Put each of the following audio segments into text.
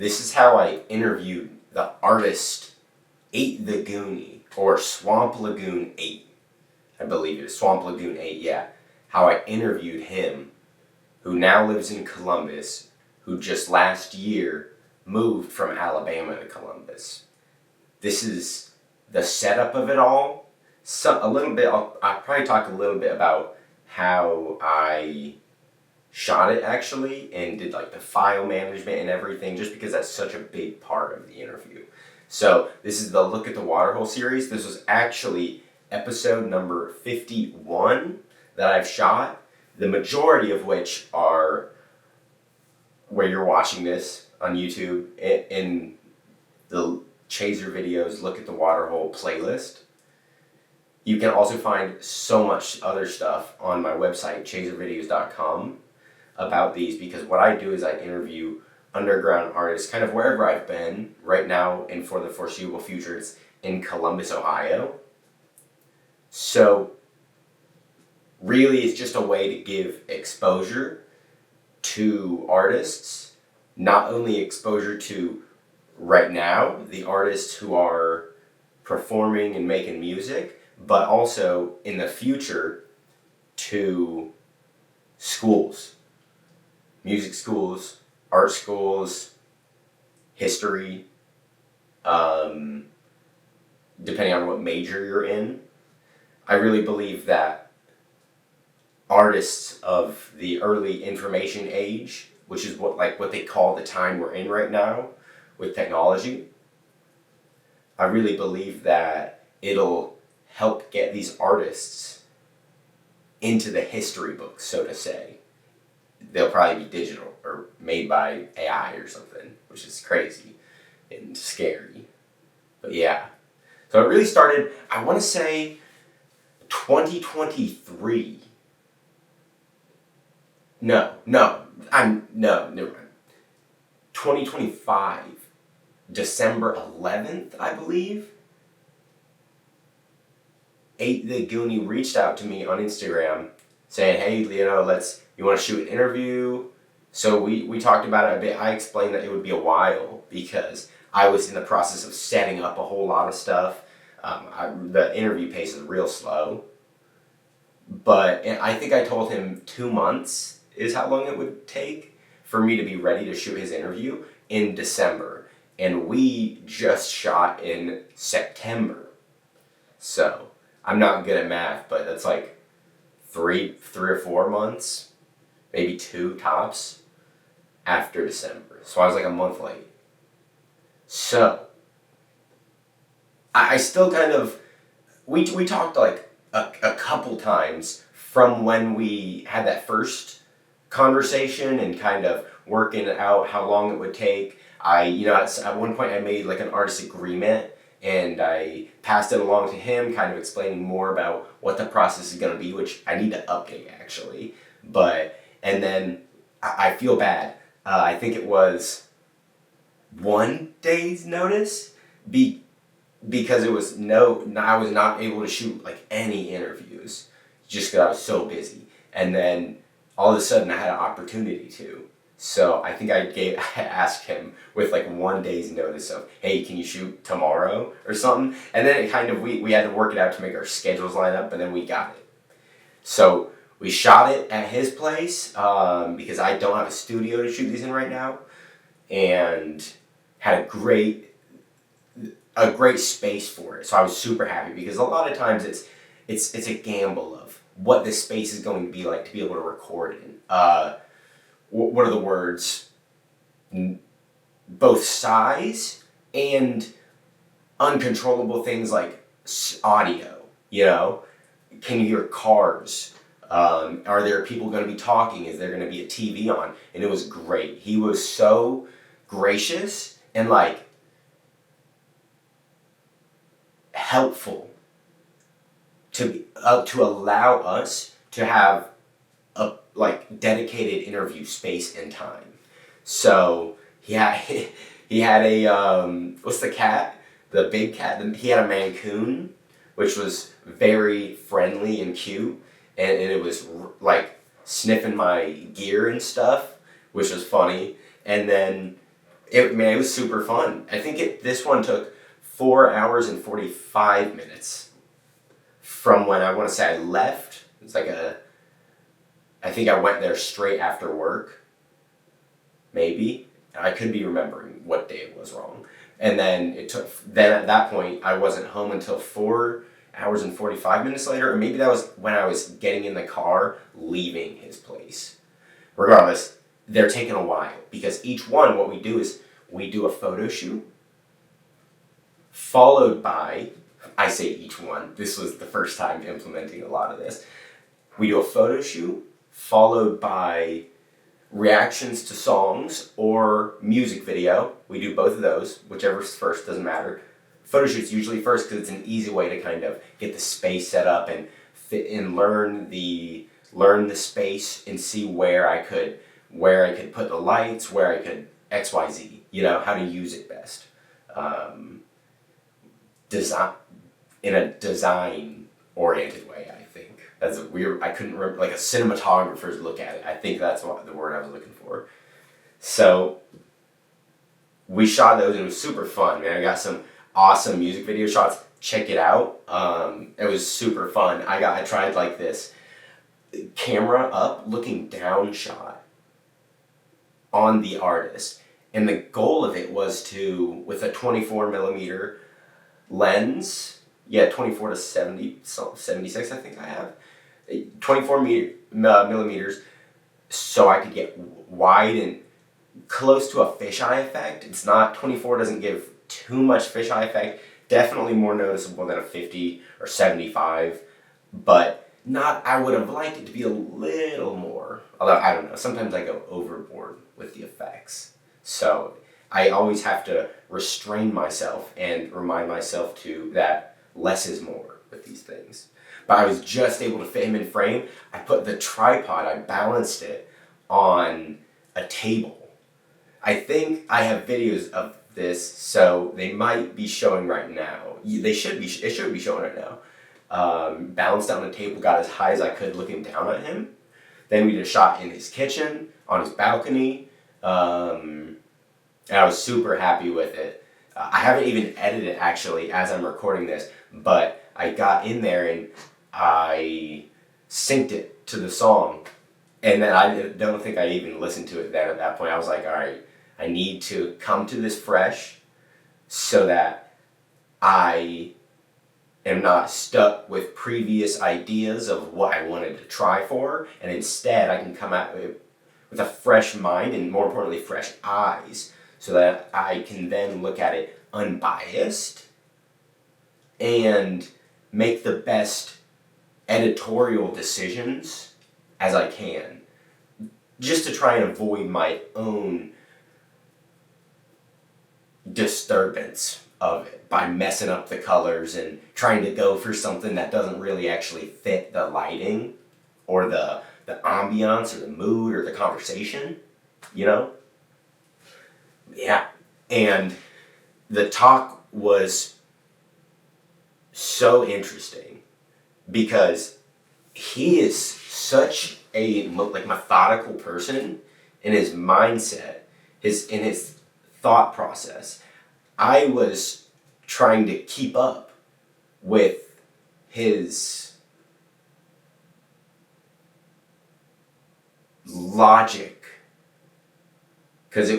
this is how I interviewed the artist 8 the Goonie, or Swamp Lagoon 8. I believe it is Swamp Lagoon 8, yeah. How I interviewed him, who now lives in Columbus, who just last year moved from Alabama to Columbus. This is the setup of it all. A little bit, I'll probably talk a little bit about how I shot it actually and did like the file management and everything, just because that's such a big part of the interview. So this is the Look at the Waterhole series. This was actually episode number 51 that I've shot, the majority of which are where you're watching this on YouTube in the Chaesar Videos Look at the Waterhole playlist. You can also find so much other stuff on my website, chaesarvideos.com, about these, because what I do is I interview underground artists kind of wherever I've been. Right now and for the foreseeable future, it's in Columbus, Ohio. So really it's just a way to give exposure to artists, not only exposure to right now the artists who are performing and making music, but also in the future to schools, music schools, art schools, history, depending on what major you're in. I really believe that artists of the early information age, which is what they call the time we're in right now with technology, I really believe that it'll help get these artists into the history books, so to say. They'll probably be digital or made by AI or something, which is crazy and scary. But yeah. So it really started, I want to say, 2023. No, never mind. 2025, December 11th, I believe. 8 the Goonie reached out to me on Instagram saying, hey, you want to shoot an interview? So we talked about it a bit. I explained that it would be a while because I was in the process of setting up a whole lot of stuff. The interview pace is real slow. But I think I told him 2 months is how long it would take for me to be ready to shoot his interview in December. And we just shot in September. So I'm not good at math, but that's like three or 4 months, maybe 2 tops after December. So I was like a month late. So I still kind of, we talked like a couple times from when we had that first conversation and kind of working out how long it would take. At one point I made like an artist agreement and I passed it along to him, kind of explaining more about what the process is going to be, which I need to update actually. And then I feel bad. I think it was 1 day's notice because it was I was not able to shoot like any interviews just because I was so busy. And then all of a sudden I had an opportunity to. So I think I asked him with like 1 day's notice of, hey, can you shoot tomorrow or something? And then it kind of, we had to work it out to make our schedules line up, and then we got it. So we shot it at his place because I don't have a studio to shoot these in right now, and had a great space for it. So I was super happy because a lot of times it's a gamble of what this space is going to be like to be able to record in. What are the words? Both size and uncontrollable things like audio, Can you hear cars? Are there people going to be talking? Is there going to be a TV on? And it was great. He was so gracious and like helpful to allow us to have a like dedicated interview space and time. So he had a what's the cat? The big cat. He had a Mancoon, which was very friendly and cute, and it was like sniffing my gear and stuff, which was funny. And then it was super fun. I think this one took 4 hours and 45 minutes from when I want to say I left. It's like I think I went there straight after work, maybe. I could be remembering what day it was wrong. And then then at that point, I wasn't home until 4 hours and 45 minutes later, or maybe that was when I was getting in the car, leaving his place. Regardless, they're taking a while, because each one, what we do is we do a photo shoot, followed by, I say each one, this was the first time implementing a lot of this. We do a photo shoot, followed by reactions to songs or music video. We do both of those, whichever's first, doesn't matter. Photo shoot's usually first because it's an easy way to kind of get the space set up and fit and learn the space and see where I could put the lights, where I could XYZ, how to use it best. Design in a design oriented way, I think. That's weird. I couldn't remember, like a cinematographer's look at it. I think that's what the word I was looking for. So we shot those and it was super fun, man. I got some awesome music video shots. Check it out. It was super fun. I tried like this camera up looking down shot on the artist. And the goal of it was to, with a 24 millimeter lens, 24 to 76 I think I have, 24 millimeters, so I could get wide and close to a fisheye effect. It's not, 24 doesn't give too much fisheye effect, definitely more noticeable than a 50 or 75, but not, I would have liked it to be a little more, although I don't know, sometimes I go overboard with the effects. So I always have to restrain myself and remind myself that less is more with these things. But I was just able to fit him in frame. I put the tripod, I balanced it on a table. I think I have videos of this, so they might be showing right now. It should be showing right now. Balanced on a table, got as high as I could looking down at him. Then we did a shot in his kitchen, on his balcony. And I was super happy with it. I haven't even edited it actually as I'm recording this, but I got in there and I synced it to the song. And then I don't think I even listened to it then at that point. I was like, all right, I need to come to this fresh so that I am not stuck with previous ideas of what I wanted to try for, and instead I can come out with a fresh mind and, more importantly, fresh eyes, so that I can then look at it unbiased and make the best editorial decisions as I can, just to try and avoid my own disturbance of it by messing up the colors and trying to go for something that doesn't really actually fit the lighting or the ambiance or the mood or the conversation, Yeah. And the talk was so interesting because he is such a methodical person in his mindset, in his thought process. I was trying to keep up with his logic because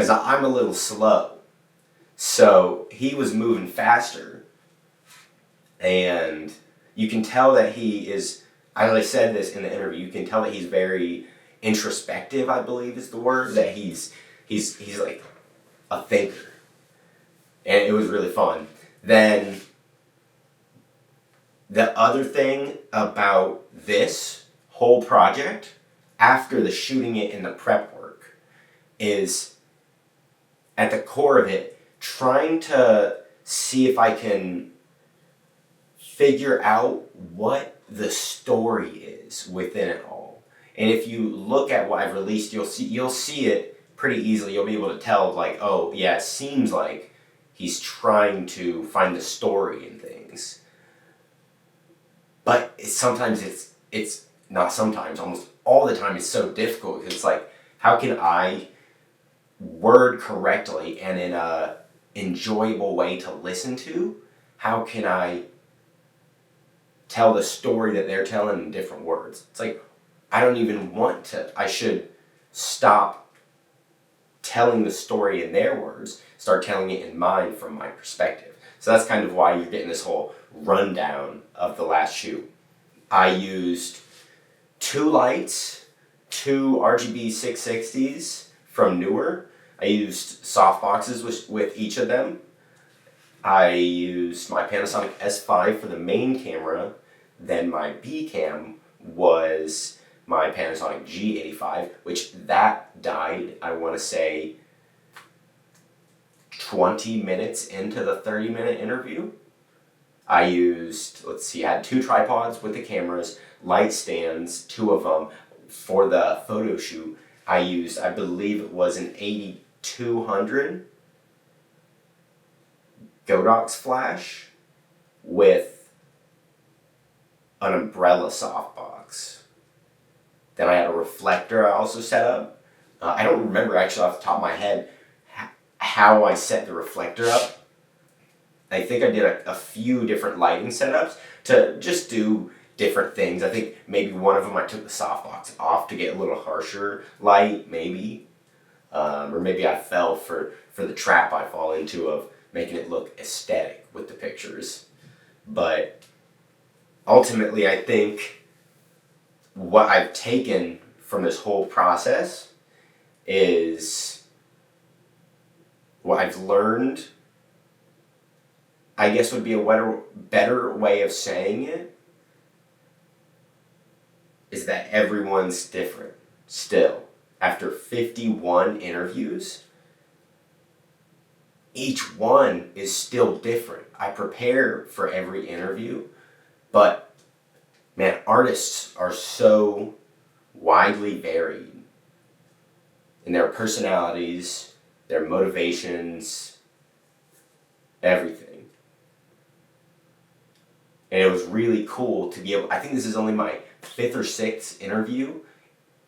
I'm a little slow. So he was moving faster, and you can tell that he is, as I said this in the interview, you can tell that he's very introspective, I believe is the word, that he's like a thinker. And it was really fun. Then the other thing about this whole project, after the shooting it and the prep work, is at the core of it, trying to see if I can figure out what the story is within it all. And if you look at what I've released, you'll see it pretty easily. You'll be able to tell, like, oh yeah, it seems like he's trying to find the story in things. But it's not sometimes, almost all the time it's so difficult, because it's like, how can I word correctly and in a enjoyable way to listen to, how can I tell the story that they're telling in different words? It's like, I don't even want to. I should stop telling the story in their words, start telling it in mine from my perspective. So that's kind of why you're getting this whole rundown of the last shoot. I used 2 lights, 2 RGB 660s from Newer. I used softboxes with each of them. I used my Panasonic S5 for the main camera. Then my B cam was my Panasonic G85, which that died, I want to say, 20 minutes into the 30-minute interview. I used, I had 2 tripods with the cameras, light stands, 2 of them. For the photo shoot, I used, I believe it was an 8200 Godox flash with an umbrella softbox. Then I had a reflector I also set up. I don't remember actually off the top of my head how I set the reflector up. I think I did a few different lighting setups to just do different things. I think maybe one of them I took the softbox off to get a little harsher light, maybe. Or maybe I fell for the trap I fall into of making it look aesthetic with the pictures. But ultimately, I think what I've taken from this whole process is what I've learned, I guess would be a better way of saying it, is that everyone's different still. After 51 interviews, each one is still different. I prepare for every interview, but man, artists are so widely varied in their personalities, their motivations, everything. And it was really cool to be able, I think this is only my 5th or 6th interview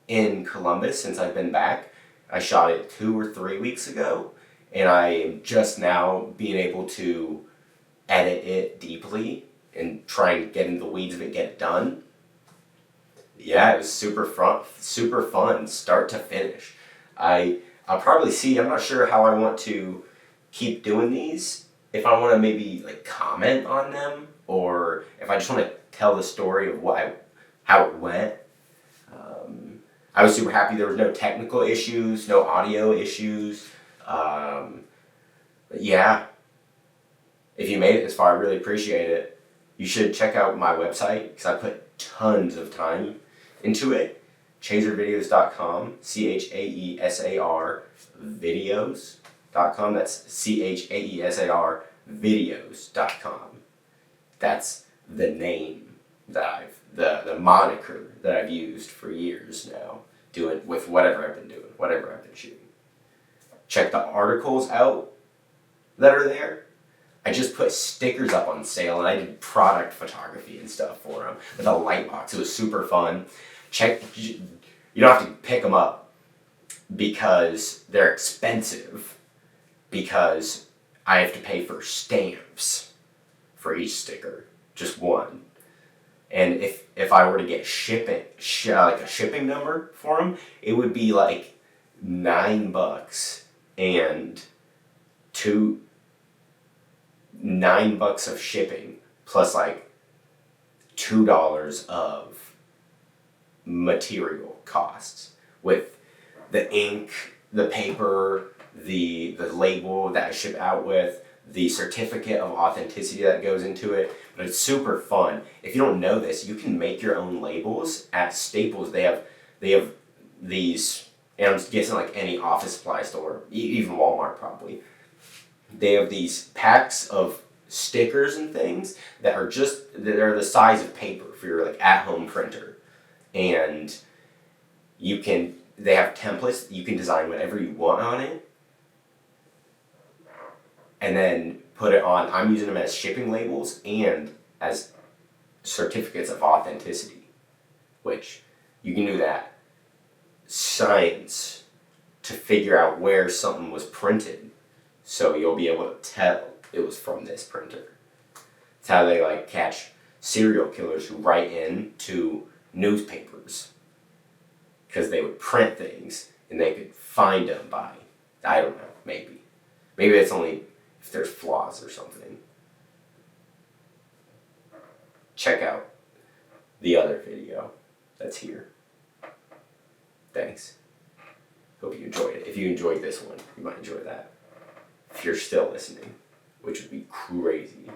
in Columbus since I've been back. I shot it 2 or 3 weeks ago, and I am just now being able to edit it deeply and try and get in the weeds of it, get it done. Yeah, it was super fun, start to finish. I'll probably see, I'm not sure how I want to keep doing these. If I want to maybe like comment on them, or if I just want to tell the story of how it went. I was super happy there was no technical issues, no audio issues. But yeah, if you made it this far, I really appreciate it. You should check out my website because I put tons of time into it. ChaesarVideos.com, CHAESAR videos.com. That's CHAESAR videos.com. That's the name that the moniker that I've used for years now, doing with whatever I've been doing, whatever I've been shooting. Check the articles out that are there. I just put stickers up on sale, and I did product photography and stuff for them with a light box. It was super fun. You don't have to pick them up because they're expensive, because I have to pay for stamps for each sticker, just one. And if I were to get like a shipping number for them, it would be like $9 and $9 of shipping plus like $2 of material costs with the ink, the paper, the label that I ship out with, the certificate of authenticity that goes into it. But it's super fun. If you don't know this, you can make your own labels at Staples. They have these, and I'm guessing like any office supply store, even Walmart probably. They have these packs of stickers and things that are they're the size of paper for your like at-home printer. And they have templates, you can design whatever you want on it. And then put it on, I'm using them as shipping labels and as certificates of authenticity, which you can do that. Science to figure out where something was printed. So you'll be able to tell it was from this printer. It's how they like catch serial killers who write in to newspapers. Because they would print things and they could find them by, I don't know, maybe. Maybe it's only if there's flaws or something. Check out the other video that's here. Thanks. Hope you enjoyed it. If you enjoyed this one, you might enjoy that. If you're still listening, which would be crazy.